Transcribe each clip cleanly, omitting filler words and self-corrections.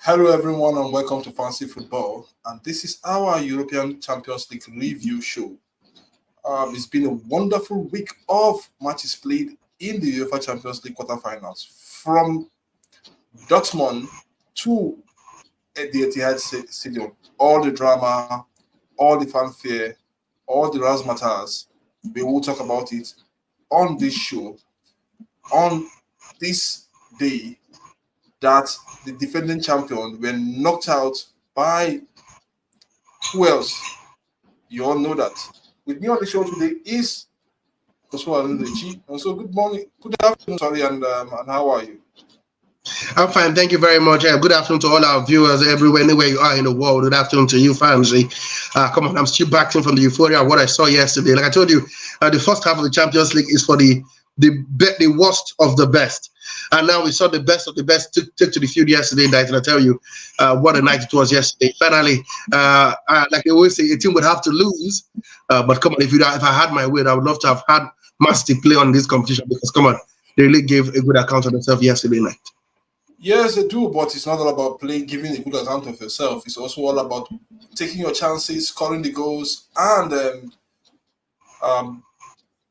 Hello, everyone, and welcome to Fancy Football. And this is our European Champions League review show. It's been a wonderful week of matches played in the UEFA Champions League quarterfinals, from Dortmund to the Etihad Stadium. All the drama, all the fanfare, all the razzmatazz. We will talk about it on this show on this day that the defending champion were knocked out by who else? You all know that. With me on the show today is Joshua Ndechi. And so good morning, good afternoon, sorry, and how are you? I'm fine, thank you very much. Good afternoon to all our viewers everywhere, anywhere you are in the world. Good afternoon to you, Fanzy. Come on, I'm still back from the euphoria of what I saw yesterday. Like I told you, the first half of the Champions League is for the worst of the best. And now we saw the best of the best take to the field yesterday night, and I tell you, what a night it was yesterday. Finally, like they always say, a team would have to lose. But come on, if I had my way, I would love to have had Man City play on this competition, because come on, they really gave a good account of themselves yesterday night. Yes, they do, but it's not all about giving a good account of yourself. It's also all about taking your chances, scoring the goals, and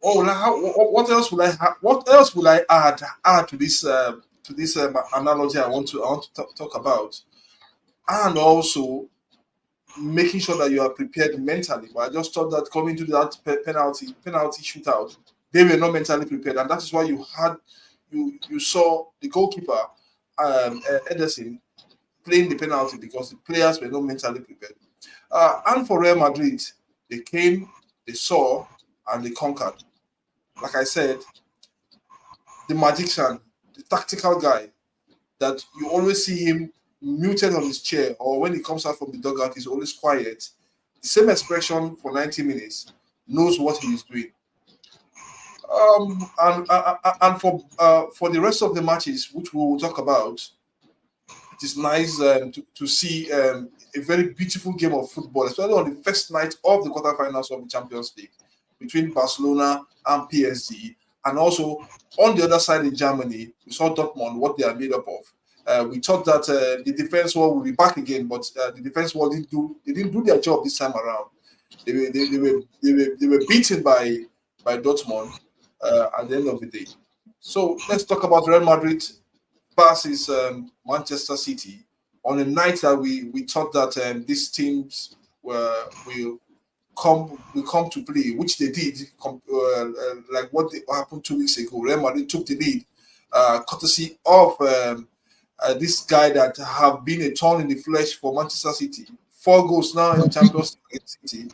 what else will I add to this analogy I want to talk about, and also making sure that you are prepared mentally. But I just thought that coming to that penalty shootout, they were not mentally prepared, and that is why you saw the goalkeeper Ederson playing the penalty, because the players were not mentally prepared. And for Real Madrid, they came, they saw, and they conquered. Like I said, the magician, the tactical guy, that you always see him muted on his chair, or when he comes out from the dugout, he's always quiet. The same expression for 90 minutes, knows what he is doing. And for the rest of the matches, which we will talk about, it is nice to see a very beautiful game of football, especially on the first night of the quarterfinals of the Champions League between Barcelona and PSG. And also on the other side in Germany, we saw Dortmund, what they are made up of. We thought that the defense wall will be back again, but the defense wall didn't do their job this time around. They were beaten by Dortmund at the end of the day. So let's talk about Real Madrid versus Manchester City on a night that we thought that these teams will come to play, which they did, like what happened 2 weeks ago. Real Madrid took the lead, courtesy of this guy that have been a thorn in the flesh for Manchester City. 4 goals now in Champions League City,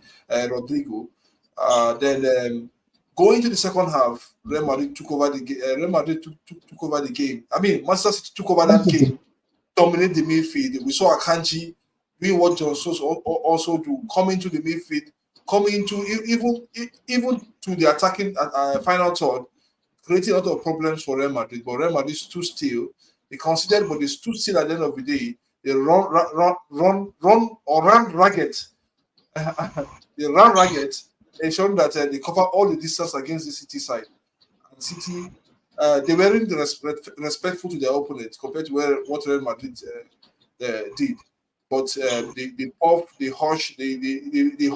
Rodrigo. Then going to the second half, Real Madrid took over the game. Took over the game. I mean, Manchester City took over that game, dominate the midfield. We saw Akanji doing what John Stones also do, coming to the midfield, coming to even to the attacking final third, creating a lot of problems for Real Madrid. But Real Madrid stood still. They considered, but they stood still at the end of the day. They ran ragged. They ran ragged, ensuring that they cover all the distance against the City side. And City, they weren't respectful to their opponents compared to what Real Madrid did. But they puffed, they hushed, they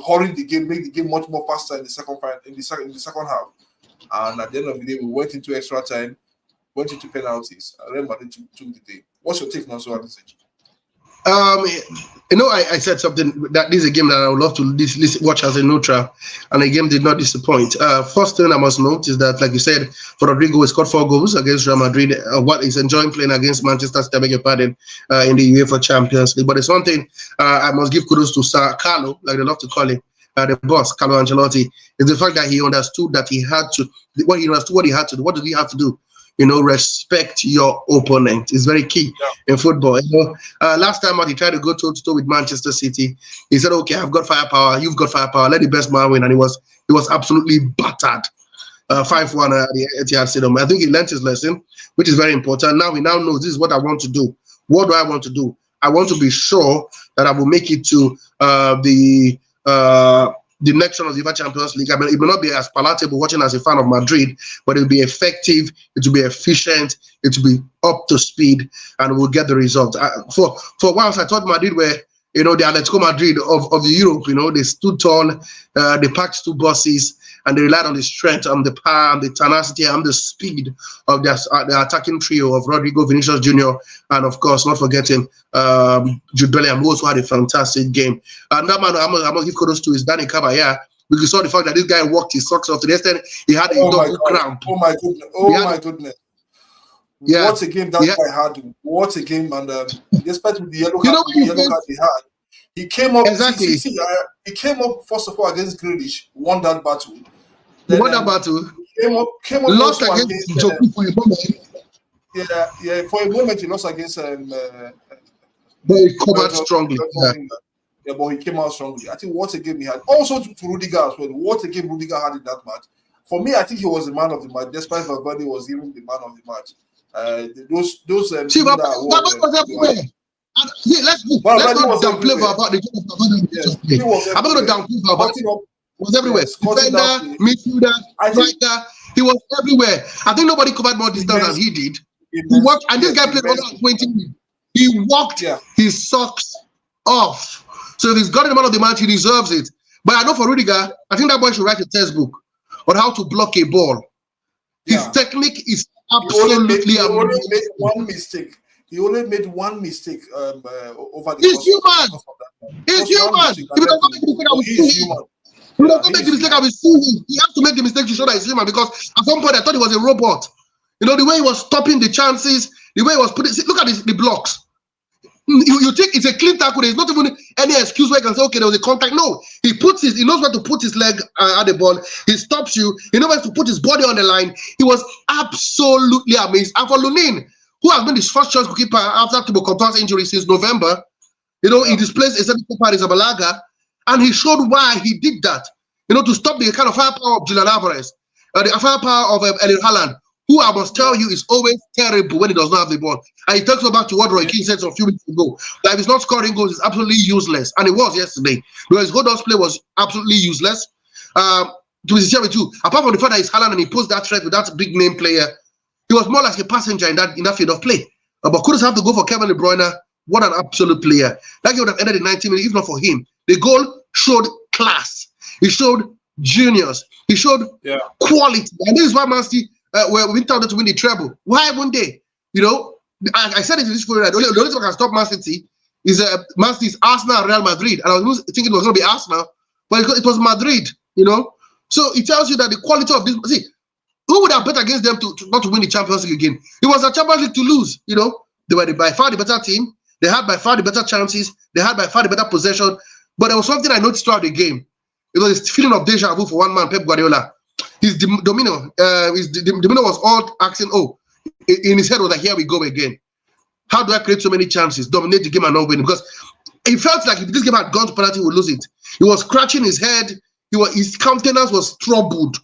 hurried the game, made the game much more faster in the second half. And at the end of the day, we went into extra time, went into penalties. Real Madrid took the day. What's your take now, so at this age? I said something that this is a game that I would love to watch as a neutral, and the game did not disappoint. First thing I must note is that, like you said, for Rodrigo, he scored 4 goals against Real Madrid. What he's enjoying playing against Manchester City, I beg your pardon, in the UEFA Champions League. But it's one thing I must give kudos to Sir Carlo, like they love to call him, the boss, Carlo Ancelotti, is the fact that he understood that he had to. What he had to do. What did he have to do? respect your opponent. It's very key in football. Last time out, he tried to go toe-to-toe with Manchester City. He said, okay, I've got firepower, you've got firepower, let the best man win. And he was absolutely battered. 5-1 at the Etihad Stadium. I think he learned his lesson, which is very important. Now he now knows this is what I want to do. What do I want to do? I want to be sure that I will make it to the next round of the Uefa Champions League. I mean, it may not be as palatable watching as a fan of Madrid, but it will be effective, it will be efficient, it will be up to speed, and we'll get the result. For once, I thought Madrid were, the Atletico Madrid of Europe. They stood tall, they packed 2 buses, and they relied on the strength, and the power, and the tenacity, and the speed of the attacking trio of Rodrigo, Vinicius Jr., and of course, not forgetting Jude Bellingham, who also had a fantastic game. And that man, I'm going to give kudos to is Danny Caballero, because we saw the fact that this guy walked his socks off to the extent he had a double cramp. Oh my goodness! My goodness! Yeah. What a game that guy had! What a game! And despite the yellow card he had, he came up. Exactly. He came up first of all against Grealish, won that battle. Then, won that battle. Came up lost against Joku for a moment. Yeah. For a moment, he lost against. But he covered strongly. Yeah, but he came out strongly. I think what a game he had. Also to Rudiger as well. What a game Rudiger had in that match. For me, I think he was the man of the match, despite Valverde was even the man of the match. See, Valverde was everywhere. Let's not downplay about the game of Valverde. I'm not going to downplay Valverde. He was everywhere. Defender, midfielder, striker. He was everywhere. I think nobody covered more distance than he did. He walked, and this guy played 120 minutes. He walked his socks off. So if he's got the man of the match, he deserves it. But I know for Rudiger, I think that boy should write a textbook on how to block a ball. His technique is absolutely amazing. He only made one mistake. He only made one mistake over the He's human. He's human. If he does not make a mistake, I will sue him. If he does not make a mistake, I will sue him. He has to make the mistake to show that he's human, because at some point I thought he was a robot. The way he was stopping the chances, the way he was putting. Look at the blocks. You think it's a clean tackle. There's not even any excuse where you can say, okay, there was a contact. No, he knows where to put his leg at the ball. He stops you. He knows where to put his body on the line. He was absolutely amazing. And for Lunin, who has been his first choice goalkeeper after Thibaut Courtois' injury since November, he displaced a certain Paris Abalaga, and he showed why he did that. To stop the kind of firepower of Julian Alvarez, the firepower of Erling Haaland, who I must tell you is always terrible when he does not have the ball. And he takes back to what Roy Keane said a few minutes ago. That if he's not scoring goals, it's absolutely useless. And it was yesterday. Because Godot's play was absolutely useless. To be sincere with you, apart from the fact that he's Haaland and he posed that threat with that big name player, he was more like a passenger in that field of play. But Kudus have to go for Kevin De Bruyne. What an absolute player. That game would have ended in 90 minutes, if not for him. The goal showed class. He showed genius. He showed quality. And this is why Man City were we thought to win the treble. Why wouldn't they? I said it in this video that the only thing that can stop Man City is Man City's Arsenal, Real Madrid. And I was thinking it was going to be Arsenal, but it was Madrid. So it tells you that the quality of this. See, who would have bet against them not to win the Champions League again? It was a Champions League to lose. They were by far the better team. They had by far the better chances. They had by far the better possession. But there was something I noticed throughout the game. It was this feeling of deja vu for one man, Pep Guardiola. His domino was all asking, in his head was like, here we go again. How do I create so many chances, dominate the game and not win? Because it felt like if this game had gone to penalty, he would lose it. He was scratching his head. His countenance was troubled.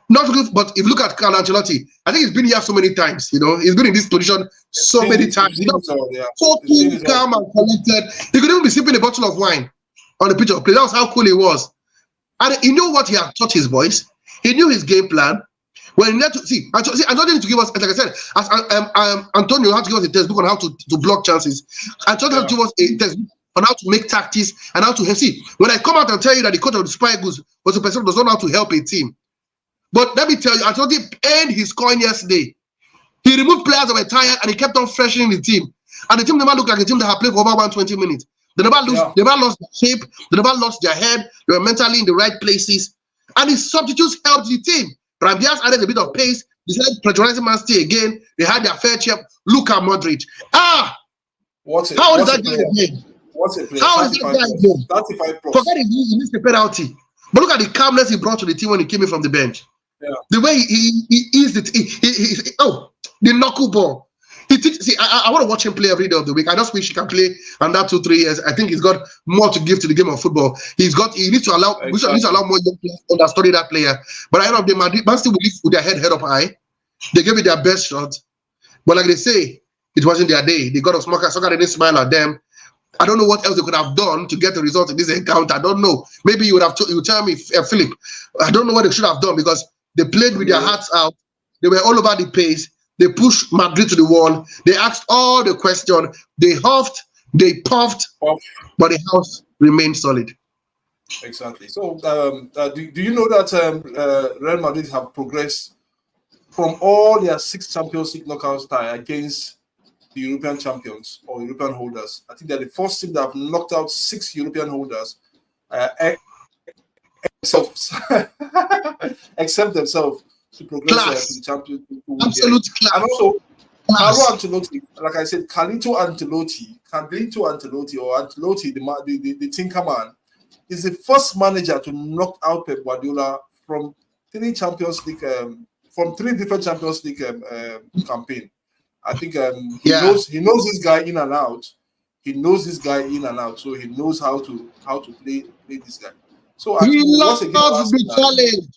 Not good, but if you look at Carlo Ancelotti, I think he's been here so many times. He's been in this position so many times. So cool, calm, and collected. He could even be sipping a bottle of wine on the pitch of play. That was how cool he was. And he knew what he had taught his boys. He knew his game plan. When he had to Antonio need to give us, like I said, Antonio had to give us a textbook on how to block chances. Antonio had to give us a textbook on how to make tactics and how to see. When I come out and tell you that the coach of the Super Eagles was a person who does not know how to help a team. But let me tell you, Antonio earned his coin yesterday. He removed players that were tired and he kept on freshening the team. And the team never looked like a team that had played for over 120 minutes. They never lost their shape. They never lost their head. They were mentally in the right places. And his substitutes helped the team. Rambias added a bit of pace. They started patronizing Man City again. They had their fair share. Look at Modric. How is that guy again? How is that guy again? Forget he missed the penalty. But look at the calmness he brought to the team when he came in from the bench. Yeah. The way he eased it. The knuckleball. See, I want to watch him play every day of the week. I just wish he can play under 2-3 years. I think he's got more to give to the game of football. He needs to allow we need to allow more young players to understudy that player. But I know the Madrid Man still will live with their head up high. They gave it their best shot. But like they say, it wasn't their day. They got a soccer didn't smile at them. I don't know what else they could have done to get the result in this encounter. I don't know. Maybe you would tell me, Philip. I don't know what they should have done because they played with their hearts out. They were all over the pace. They pushed Madrid to the wall. They asked all the questions. They huffed, they puffed, but the house remained solid. Exactly. So, do you know that Real Madrid have progressed from all their 6 Champions League knockouts tie against the European champions or European holders? I think they're the first team that have knocked out 6 European holders, except themselves. To progress to the Champions League. Absolute class. And also, Carlo Ancelotti, like I said, Carlito Ancelotti, or Ancelotti, the Tinkerman, is the first manager to knock out Pep Guardiola from 3 Champions League, from 3 different Champions League campaign. I think he knows this guy in and out. He knows this guy in and out, so he knows how to play this guy. So he loves the challenge.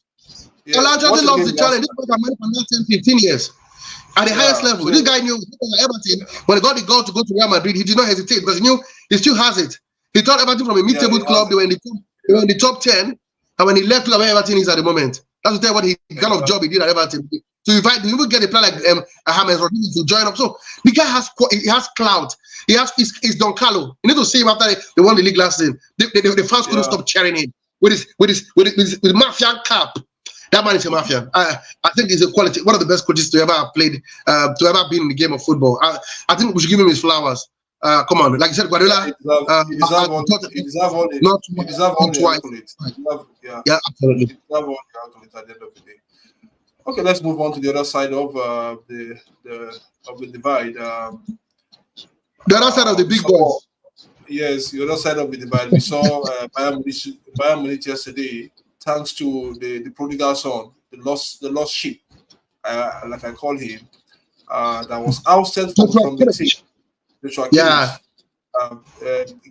Yes, Ancelotti loves the challenge. This was a man for 10-15 years at the highest level. This guy knew Everton when he got the goal to go to Real Madrid. He did not hesitate because he knew he still has it. He thought Everton from a mid-table club. They were in the top 10, and when he left, where Everton is at the moment. That's to tell you what kind of job he did at Everton. So if you even get a player like James Rodriguez to join up, so the guy has clout. He's Don Carlo. You need to see him after they won the league last season. The fans couldn't stop cheering him with his mafia cap. That man is a mafia. I think he's one of the best coaches to ever have played, to ever been in the game of football. I think we should give him his flowers. Come on, like you said, Guardiola. He deserves all the accolades. Yeah, absolutely. He deserves all the accolades at the end of the day. Okay, let's move on to the other side of the divide. The other side of the big boys. Yes, the other side of the divide. We saw Bayern Munich yesterday. Thanks to the prodigal son, the lost sheep, like I call him, that was ousted from the team.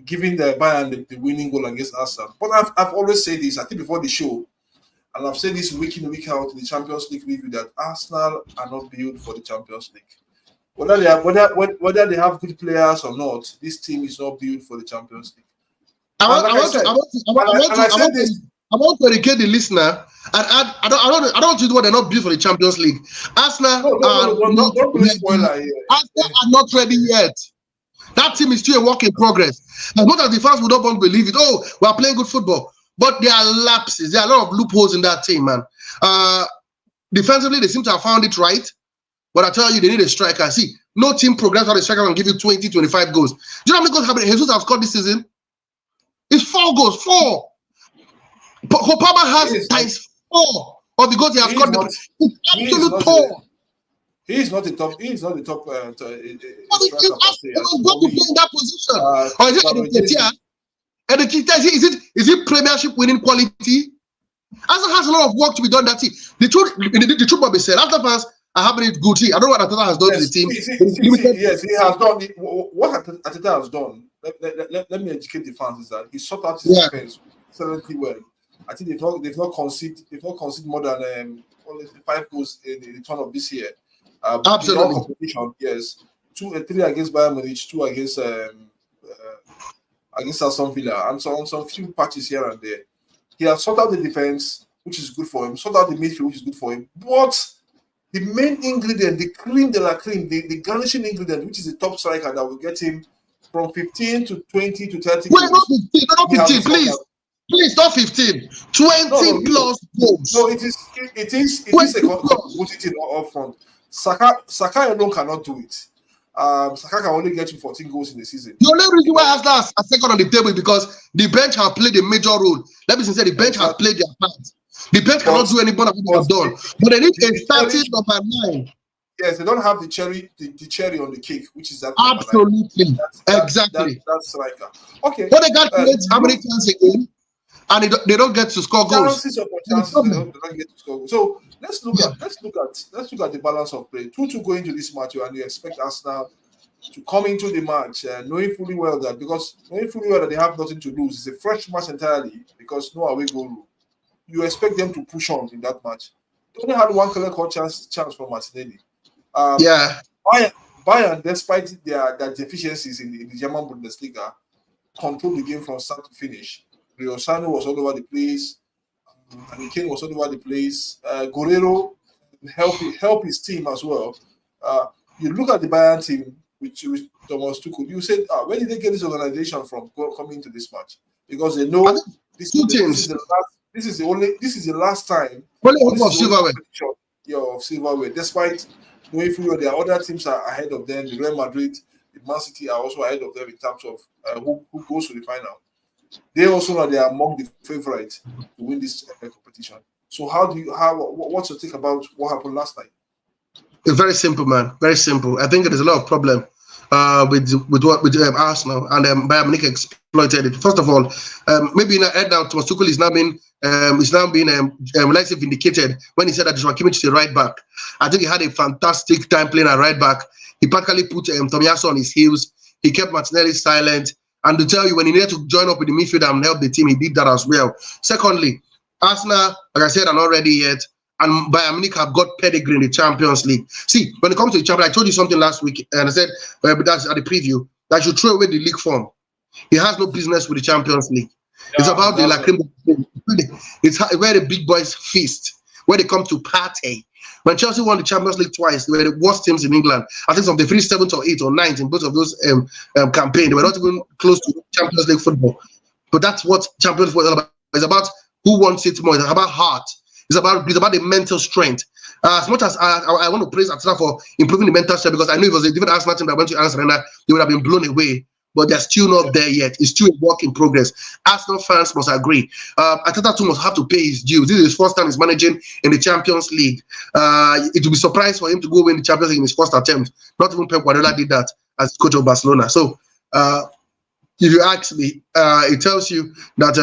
Giving the Bayern the winning goal against Arsenal. But I've always said this, I think before the show, and I've said this week in, week out in the Champions League review, that Arsenal are not built for the Champions League. Whether they have good players or not, this team is not built for the Champions League. I want to educate the listener and add. I don't want to do what they're not built for the Champions League. Arsenal are not ready yet. That team is still a work in progress. As much as the fans would not want to believe it, we are playing good football. But there are lapses. There are a lot of loopholes in that team, man. Defensively, they seem to have found it right. But I tell you, they need a striker. See, no team progress without a striker can give you 20, 25 goals. Do you know how many goals Jesus have scored this season? It's 4 goals. 4. Kopama has times 4 of the goals he has scored. It's absolute poor. He is not the top. He's not the top. He's got to play in that position. Or is it Is it Premiership winning quality? Arsenal has a lot of work to be done. That the truth might be said. After fans are having it good. I don't know what Ateta has done to the team. Yes, he has done. What Ateta has done. Let me educate the fans. Is that he sought out his defense extremely well. I think they've not conceded more than only 5 goals in the turn of this year. Absolutely. Competition, yes. 3 against Bayern Munich, 2 against Aston Villa, and so on some few patches here and there. He has sought out the defense, which is good for him. Sought out the midfield, which is good for him. But the main ingredient, the cream de la cream, the garnishing ingredient, which is the top striker that will get him from 15 to 20 to 30. Wait, not 15, please. Please, not 15. 20 plus goals. No, it is a quantity up front. Saka alone cannot do it. Saka can only get you 14 goals in the season. The only reason why Arsenal is second on the table is because the bench have played a major role. Let me say the bench has played their part. The bench cannot do any more than what they have done. But they need a starting number 9. Yes, they don't have the cherry on the cake, which is that. Absolutely. Exactly. That's striker. Okay. But they got how many chances again? And they don't get to score goals. They don't get to score goals. So let's look at the balance of play. 2-2 going into this match, and you expect Arsenal to come into the match knowing fully well that they have nothing to lose. It's a fresh match entirely because no away goal rule. You expect them to push on in that match. They only had one clear-cut chance from Martinelli. Bayern, despite their deficiencies in the German Bundesliga, controlled the game from start to finish. Riosano was all over the place. And Kane was all over the place. Guerrero help his team as well. You look at the Bayern team with Thomas Tuchel. You said, where did they get this organization from coming into this match? Because they know this is the last time. Of silverware. Of silverware. Despite knowing fully there are other teams are ahead of them. The Real Madrid, the Man City are also ahead of them in terms of who goes to the final. They also know they are among the favorites to win this competition. So what's your take about what happened last night? It's very simple, man. Very simple. I think there's a lot of problem with Arsenal, and Bayern Munich exploited it. First of all, maybe in head now, Thomas Tuchel is now being vindicated when he said that Joao Kimmich is the right back. I think he had a fantastic time playing at right back. He practically put Tomiyasu on his heels. He kept Martinelli silent. And to tell you, when he needed to join up with the midfield and help the team, he did that as well. Secondly, Arsenal, like I said, are not ready yet. And Bayern Munich have got pedigree in the Champions League. See, when it comes to the Champions League, I told you something last week, and I said, but that's at the preview, that you throw away the league form. He has no business with the Champions League. It's about the it's where the big boys feast, where they come to party. When Chelsea won the Champions League twice, they were the worst teams in England. I think they finished 7th or 8th or 9th in both of those campaigns. They were not even close to Champions League football. But that's what Champions League is about. It's about who wants it more. It's about heart. It's about the mental strength. As much as I want to praise Atletico for improving the mental strength, because I knew if it was a different Arsenal team that went to Arsenal, they would have been blown away. But they're still not there yet. It's still a work in progress. Arsenal fans must agree. Atletico must have to pay his dues. This is his first time he's managing in the Champions League. It will be a surprise for him to go win the Champions League in his first attempt. Not even Pep Guardiola did that as coach of Barcelona. So, if you ask me, it tells you that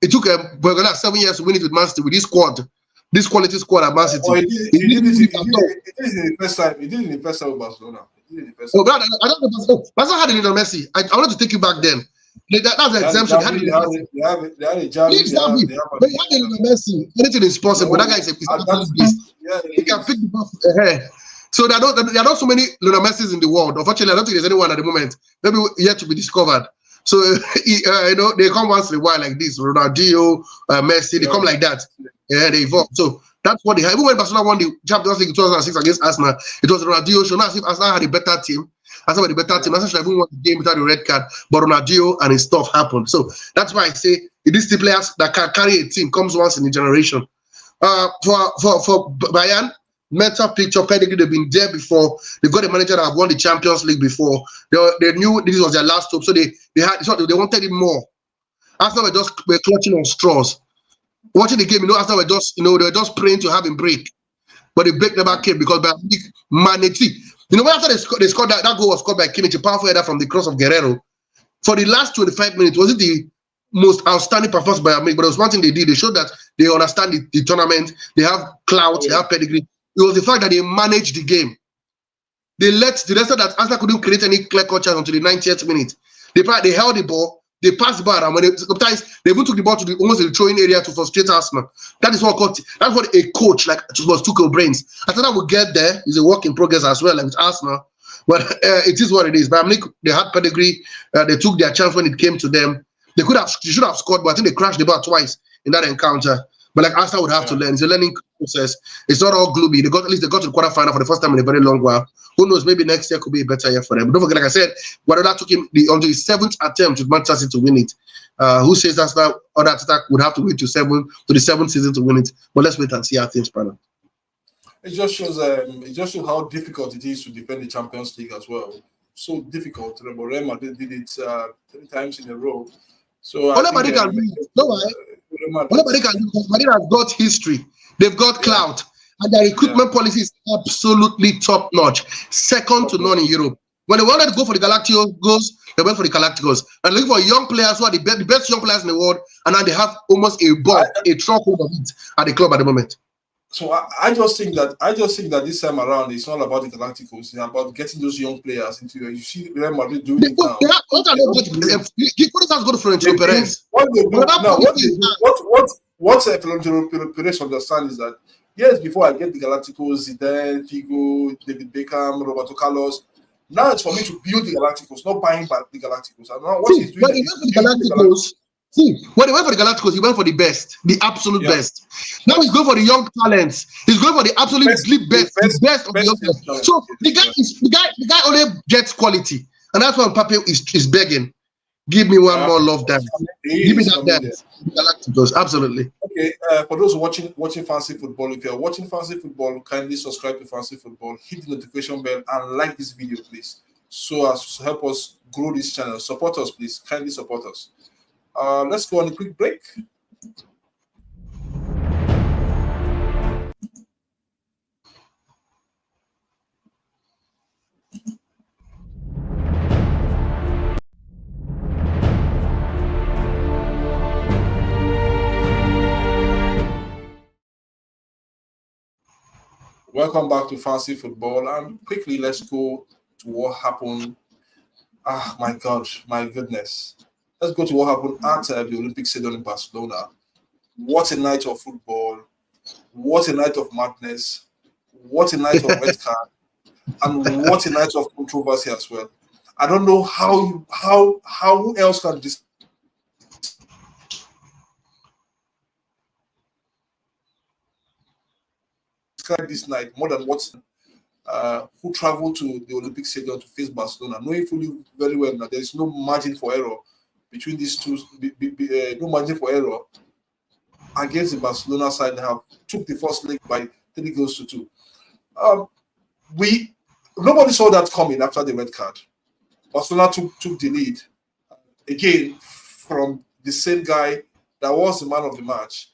it took Guardiola 7 years to win it with Man City with this squad. This quality squad at Man City. He did it in the first time. He did it in the first time with Barcelona. Oh, but I don't know. Barcelona had Lionel Messi. I wanted to take you back then. That's an exemption. They had Lionel Messi. Anything is possible. That guy is a beast. He can pick the ball. So there are not so many Lionel Messis in the world. Unfortunately, I don't think there's anyone at the moment. Maybe yet to be discovered. So they come once in a while like this. Ronaldinho, Messi, they come like that. Yeah, they evolve. So that's what they have. Even when Barcelona won the Champions League in 2006 against Arsenal, it was Ronaldinho. So now if Arsenal had a better team, Arsenal had a better team. Arsenal should have even won the game without the red card. But Ronaldinho and his stuff happened. So that's why I say these two players that can carry a team comes once in a generation. For Bayern, mental picture, pedigree, they've been there before. They've got a manager that have won the Champions League before. They knew this was their last hope, so they wanted it more. Arsenal were clutching on straws. Watching the game, Arsenal were just, they were just praying to have him break. But the break never came because Bayern managed. After they scored that goal was scored by Kimmich, a powerful header from the cross of Guerrero. For the last 25 minutes, was it the most outstanding performance by Munich? But it was one thing they did. They showed that they understand the tournament. They have clout. They have pedigree. It was the fact that they managed the game. They let the rest of that Arsenal couldn't create any clear-cut chance until the 90th minute. They held the ball. They passed the ball, and sometimes they even took the ball to almost the throwing area to frustrate Arsenal. That's what a coach like Tuchel brains. I thought that would get there. It's a work in progress as well, like with Arsenal. But it is what it is. But they had pedigree. They took their chance when it came to them. They should have scored, but I think they crashed the ball twice in that encounter. But like Arsenal would have to learn. It's a learning process. It's not all gloomy. At least they got to the quarterfinal for the first time in a very long while. Who knows? Maybe next year could be a better year for them. But don't forget, like I said, Guardiola took him onto his 7th attempt with Manchester City to win it. Who says that's now other attack would have to wait to the 7th season to win it? But let's wait and see how things pan out. It just shows how difficult it is to defend the Champions League as well. So difficult. Real Madrid did it 3 times in a row. So nobody can do it. Nobody can do it. Madrid has got history. They've got clout. And their recruitment policy is absolutely top notch. Second to none in Europe. When they wanted to go for the Galacticos, they went for the Galacticos. And looking for young players who are the best young players in the world, and now they have almost a truckload of it at the club at the moment. So I just think that this time around it's not about the Galacticos. It's about getting those young players into it. You see Real Madrid doing it now. What are they about? What does go to Florentino Perez? What they do now? What Florentino Perez understands is that years before I get the Galacticos, Zidane, Figo, David Beckham, Roberto Carlos. Now it's for me to build the Galacticos, not buying back the Galacticos. And now what he's doing when he went for the Galacticos, he went for the best, the absolute best. Now he's going for the young talents. He's going for the absolute best of the young. So the guy only gets quality, and that's why Mbappe is begging. Give me one more love dance. Give me that dance. Galacticos, absolutely. Okay, for those watching Fancy Football, if you're watching Fancy Football, kindly subscribe to Fancy Football, hit the notification bell, and like this video, please, so as to help us grow this channel. Support us, please. Kindly support us. Let's go on a quick break. Welcome back to Fancy Football, and quickly let's go to what happened. Ah, my God, my goodness. Let's go to what happened at the Olympic Stadium in Barcelona. What a night of football. What a night of madness. What a night of red card. And what a night of controversy as well. I don't know how else can this describe this night more than what who traveled to the Olympic Stadium to face Barcelona, knowing fully very well that there is no margin for error between these two, no margin for error against the Barcelona side. They have took the first leg by 3-2. Nobody saw that coming after the red card. Barcelona took the lead again from the same guy that was the man of the match.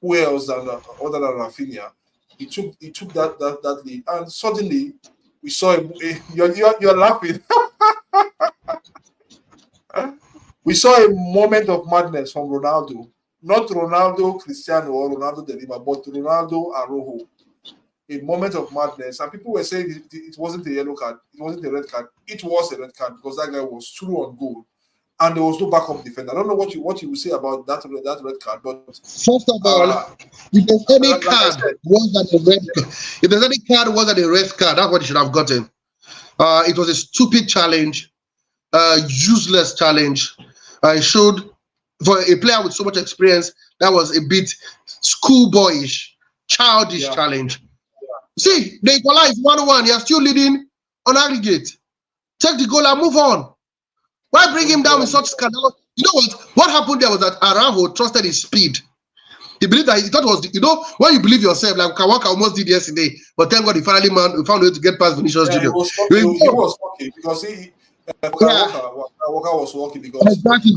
Who else other than Rafinha? He took that lead, and suddenly we saw you're laughing. We saw a moment of madness from Ronaldo, not Ronaldo Cristiano or Ronaldo De Lima, but Ronaldo Araujo. A moment of madness, and people were saying it wasn't a yellow card, it wasn't a red card. It was a red card because that guy was true on goal, and there was no backup defender. I don't know what you will say about that red card, but first of all, if there's any card was that a red card, if there's any card was that a red card, that's what you should have gotten. It was a stupid challenge, useless challenge. It showed for a player with so much experience that was a bit schoolboyish, childish challenge. See, they equalized 1-1. You're still leading on aggregate. Take the goal and move on. Why bring him down with such scandal? You know what? What happened there was that Araujo trusted his speed. He believed that he thought it was, when you believe yourself, like Kawaka almost did yesterday, but thank God he finally found a way to get past Vinicius Jr. He was lucky because Kawaka was lucky because exactly.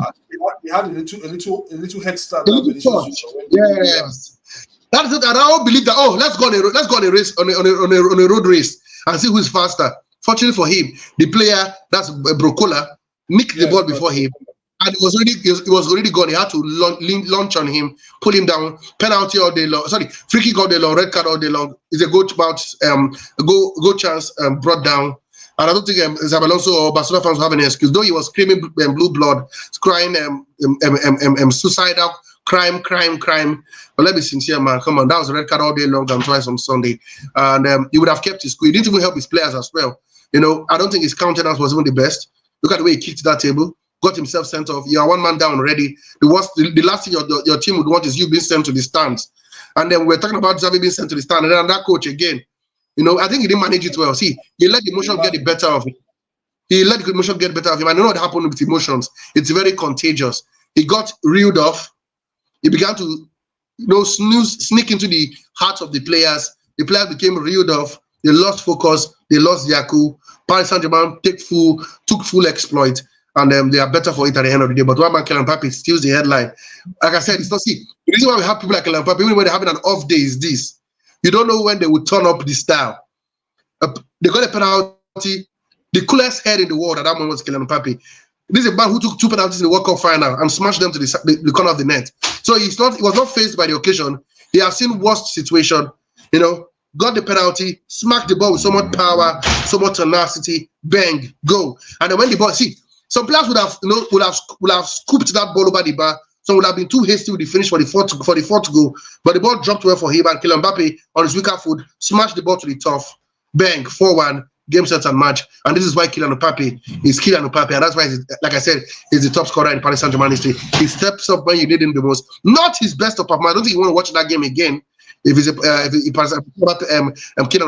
He had a little head start. Yes. That is it. Araujo believed that, let's go on a race on a road race and see who's faster. Fortunately for him, the player, that's Brocola, nicked the ball before him, and it was already gone. He had to launch on him, pull him down, penalty all day long. Sorry, free kick all day long, red card all day long. It's a goal chance brought down. And I don't think Xabi Alonso or Barcelona fans have any excuse. Though he was screaming blue blood, crying suicidal, crime. But let me be sincere, man. Come on, that was a red card all day long and twice on Sunday. And he would have kept his cool. He didn't even help his players as well. You know, I don't think his countenance was even the best. Look at the way he kicked that table, got himself sent off. You are one man down already. The last thing your team would want is you being sent to the stands. And then we're talking about Xavi being sent to the stand. And then that coach again. You know, I think he didn't manage it well. See, he let the emotion get the better of him. I know what happened with emotions. It's very contagious. He got reeled off. He began to, sneak into the hearts of the players. The players became reeled off. They lost focus. They lost their cool. Paris Saint-Germain took full exploit, and they are better for it at the end of the day. But one man, Kylian Mbappe, steals the headline. Like I said, it's not, see, the reason why we have people like Kylian Mbappe, even when they're having an off day, is this. You don't know when they will turn up the style. They got a penalty. The coolest head in the world at that moment was Kylian Mbappe. This is a man who took 2 penalties in the World Cup final and smashed them to the corner of the net. So he was not faced by the occasion. He has seen worst situation. You know, got the penalty, smacked the ball with so much power, so much tenacity, bang, go. And then when the ball, see, some players would have, would have scooped that ball over the bar. Some would have been too hasty with the finish for the fourth goal. But the ball dropped well for him, and Kylian Mbappe on his weaker foot smashed the ball to the turf, bang, 4-1. Game, set, and match. And this is why Kylian Mbappe is Kylian Mbappe. And that's why, like I said, he's the top scorer in Paris Saint-Germain history. He steps up when you need him the most. Not his best of performance. I don't think you want to watch that game again if he's Kylian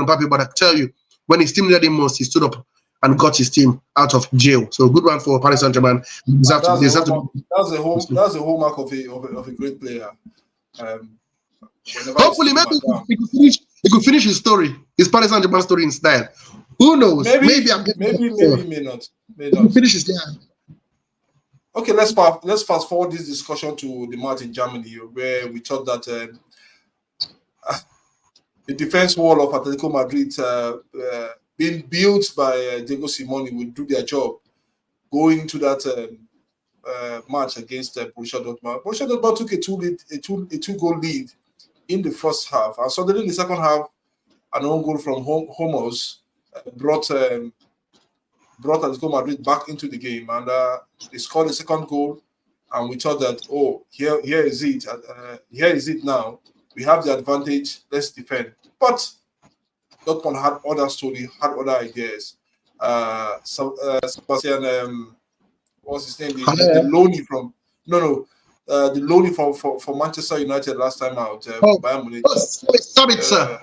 Mbappe. But I tell you, when his team needed him most, he stood up and got his team out of jail. So good one for Paris Saint-Germain. That's the hallmark of a great player. Hopefully, maybe he could finish his story, his Paris Saint-Germain story in style. Who knows? Maybe may not. Finish his game. Okay, let's fast forward this discussion to the match in Germany, where we thought that the defense wall of Atletico Madrid being built by Diego Simeone would do their job going into that match against Borussia Dortmund. Borussia Dortmund took a two-goal lead in the first half, and suddenly in the second half, an own goal from Rumours brought Atletico Madrid back into the game, and they scored the second goal, and we thought that, oh, here is it. Here is it now. We have the advantage. Let's defend. But Dortmund had other story, had other ideas. Sebastian, what's his name? The loanee from the loanee for Manchester United last time out. Bayern Munich. Sabitzer.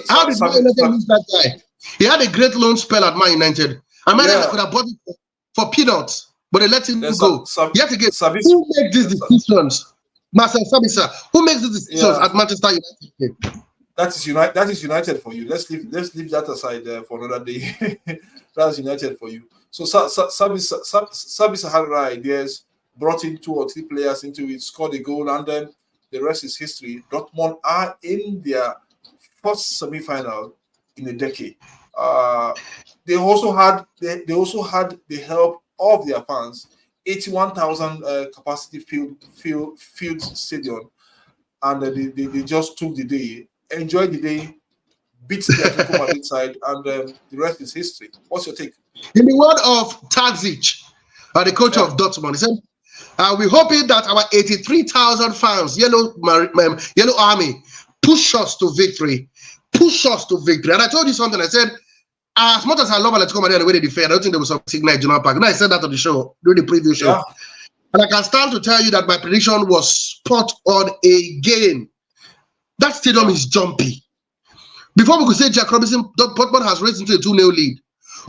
How did Man United lose that guy? He had a great loan spell at Man United. And Man United could have bought it for peanuts, but they let him go. Yet again, who makes these decisions? Marcel Sabitzer. Who makes these decisions at Manchester United? That is United for you. Let's leave that aside for another day. That's United for you. So Sabitzer had right ideas, brought in 2 or 3 players into it, scored a goal, and then the rest is history. Dortmund are in their first semi-final in a decade. They also had the help of their fans. 81,000 capacity field stadium, and they just took the day, enjoyed the day, beat the Atletico Madrid side, and the rest is history. What's your take? In the word of Tadžić, the coach of Dortmund, he said, we're hoping that our 83,000 fans, Yellow Army, push us to victory. Push us to victory. And I told you something. I said, as much as I love Atletico Madrid and the way they defend, I don't think there was some signal at General Park. And I said that on the show, during the preview show. Yeah. And I can stand to tell you that my prediction was spot on again. That stadium is jumpy. Before we could say Jack Robinson, Dortmund has raised into a 2-0 lead.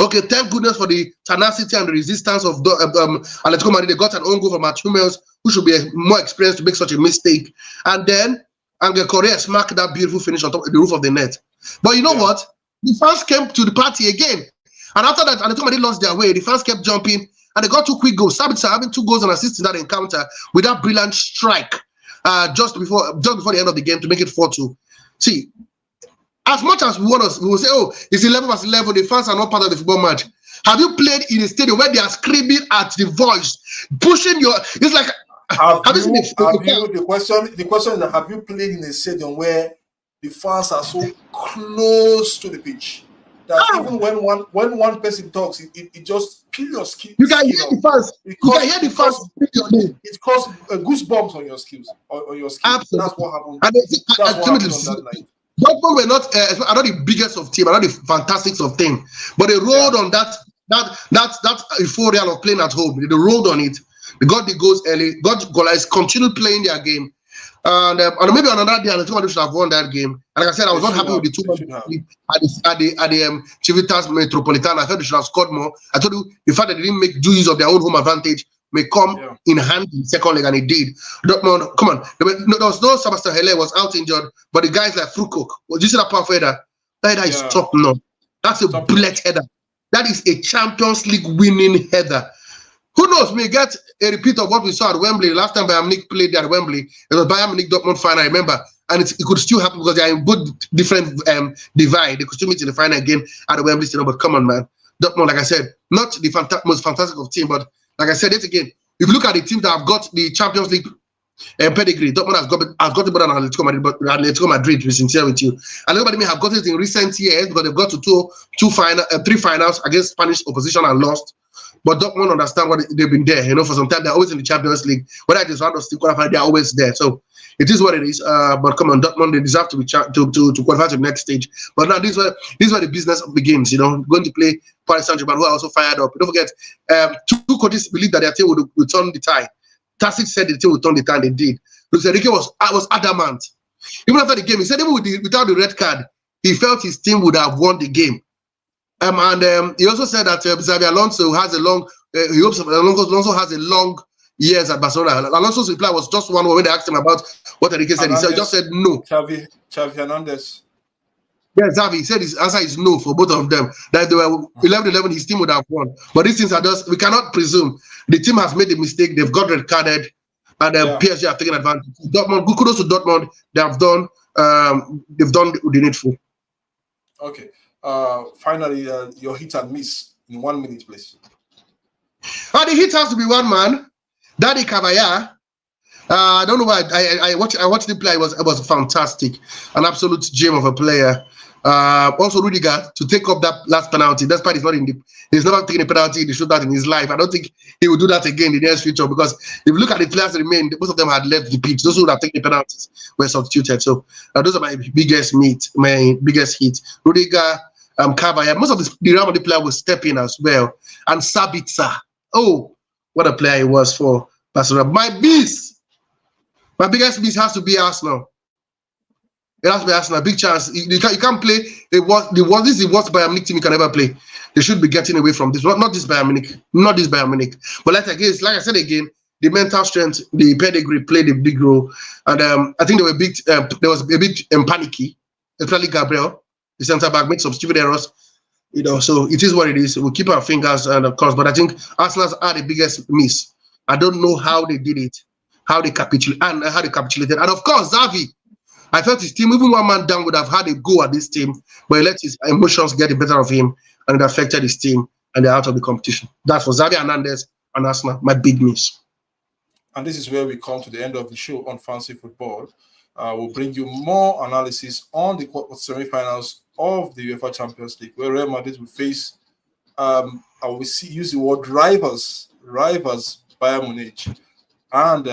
Okay, thank goodness for the tenacity and the resistance of Atletico Madrid. They got an own goal from Matt Hummels, who should be more experienced to make such a mistake. And then Angel Correa smacked that beautiful finish on top of the roof of the net. But you know what? The fans came to the party again. And after that, Atletico Madrid lost their way. The fans kept jumping, and they got 2 quick goals. Sabitzer having 2 goals and assists in that encounter with that brilliant strike just before the end of the game to make it 4-2. See, as much as we will say, oh, it's 11 versus 11, the fans are not part of the football match. Have you played in a stadium where they are screaming at the voice, pushing your... It's like... The question is, have you played in a stadium where the fans are so close to the pitch that even when one person talks, it just kills your skin? You can hear the fans. You can hear the fans. It causes goosebumps on your skills. On your skin. Absolutely. That's what happened. That's what happened on that night. Dortmund were not the biggest of team, are not the fantastics of team, but they rolled on that euphoria of playing at home. They rolled on it. They got the goals early. Got goals. Continued playing their game. And maybe on another day, Atletico should have won that game. And like I said, I was not happy with the 2 at the Civitas Metropolitano. I felt they should have scored more. I told you the fact that they didn't make use of their own home advantage may come in hand in the second leg, and it did. Dortmund, come on. There was no Sebastian Haller was out injured, but the guys like Frukok, did you see that power header? That header is top notch. That's a bullet header. That is a Champions League winning header. Who knows? We get a repeat of what we saw at Wembley. Last time Bayern Munich played there at Wembley, it was Bayern Munich Dortmund final, I remember. And it could still happen because they are in both different divide. They could still meet in the final again at the Wembley Stadium. But come on, man. Dortmund, like I said, not the most fantastic of team, but like I said, yet again, if you look at the teams that have got the Champions League pedigree. Dortmund has got it better than Atletico Madrid, but Atletico Madrid, to be sincere with you. Atletico Madrid have got it in recent years because they've got to three finals against Spanish opposition and lost. But Dortmund understand what they've been there. You know, for some time they're always in the Champions League. Whether it is round of still qualify, they're always there. So it is what it is. But come on, Dortmund, they deserve to be to qualify to the next stage. But now this is where the business begins. You know, going to play Paris Saint-Germain, who are also fired up. Don't forget, two coaches believe that their team would turn the tide. Tacit said the team would turn the tide. They did. Luis Enrique was adamant. Even after the game, he said even without the red card, he felt his team would have won the game. And he also said that Xabi Alonso has a long. He hopes Alonso has a long years at Barcelona. Alonso's reply was just one when they asked him about what Enrique said. He just said no. Xavi Hernandez. Yeah, Xavi. He said his answer is no for both of them. That they were 11-11, his team would have won. But these things are just, we cannot presume. The team has made a mistake. They've got red carded, and PSG have taken advantage. Dortmund, kudos to Dortmund. They have done. They've done the needful. Okay. Finally, your hit and miss in 1 minute, please. The hit has to be one man, Daddy Caballá. I don't know why I watched him play. It was fantastic, an absolute gem of a player. Also Rudiger to take up that last penalty. Despite he's never taken a penalty in the shootout in his life. I don't think he will do that again in the near future, because if you look at the players that remained, most of them had left the pitch. Those who would have taken the penalties were substituted. So those are my biggest hit. Rudiger, Caballá. Most of the Real Madrid player will step in as well. And Sabitzer. Oh, what a player he was for Barcelona. My biggest miss has to be Arsenal. It has to be Arsenal. Big chance. You can't play. This is the worst Bayern Munich team you can ever play. They should be getting away from this. Not this Bayern Munich. Not this Bayern Munich. But like I said again, the mental strength, the pedigree played a big role. And I think there was a bit panicky, especially Gabriel, the centre back, made some stupid errors. You know, so it is what it is. We'll keep our fingers and of course, but I think Arsenal's are the biggest miss. I don't know how they did it, how they capitulated, and of course, Xavi. I felt his team, even one man down, would have had a go at this team, but he let his emotions get the better of him, and it affected his team, and they're out of the competition. That's for Xavi Hernandez and Arsenal, my big miss. And this is where we come to the end of the show on Fancy Football. We'll bring you more analysis on the semi-finals of the UEFA Champions League, where Real Madrid will face, use the word rivals Bayern Munich, and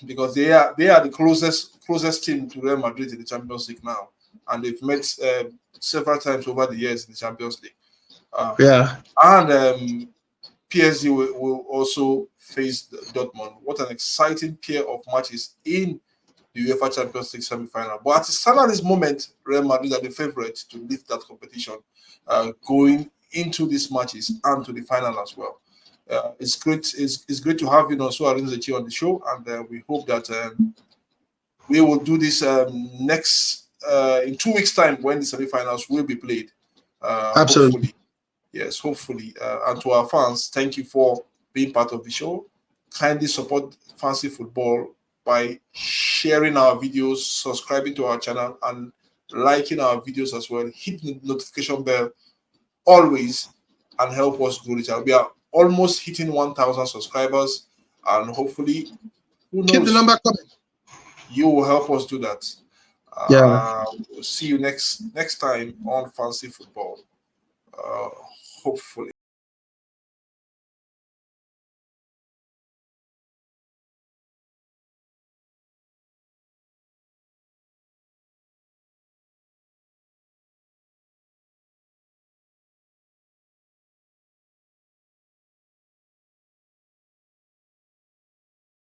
because they are the closest team to Real Madrid in the Champions League now, and they've met several times over the years in the Champions League. And PSG will also face Dortmund. What an exciting pair of matches in the UEFA Champions League semi-final. But at this moment, Real Madrid are the favourite to lift that competition, going into these matches and to the final as well. It's great. It's great to have so Arinzechi on the show, and we hope that we will do this next in 2 weeks' time when the semi-finals will be played. Absolutely. Hopefully. Yes, hopefully. And to our fans, thank you for being part of the show. Kindly support Fancy Football by sharing our videos, subscribing to our channel, and liking our videos as well. Hit the notification bell always and help us grow the channel. We are almost hitting 1,000 subscribers, and hopefully, who knows, keep the number coming. You will help us do that. We'll see you next time on Fancy Football. Hopefully.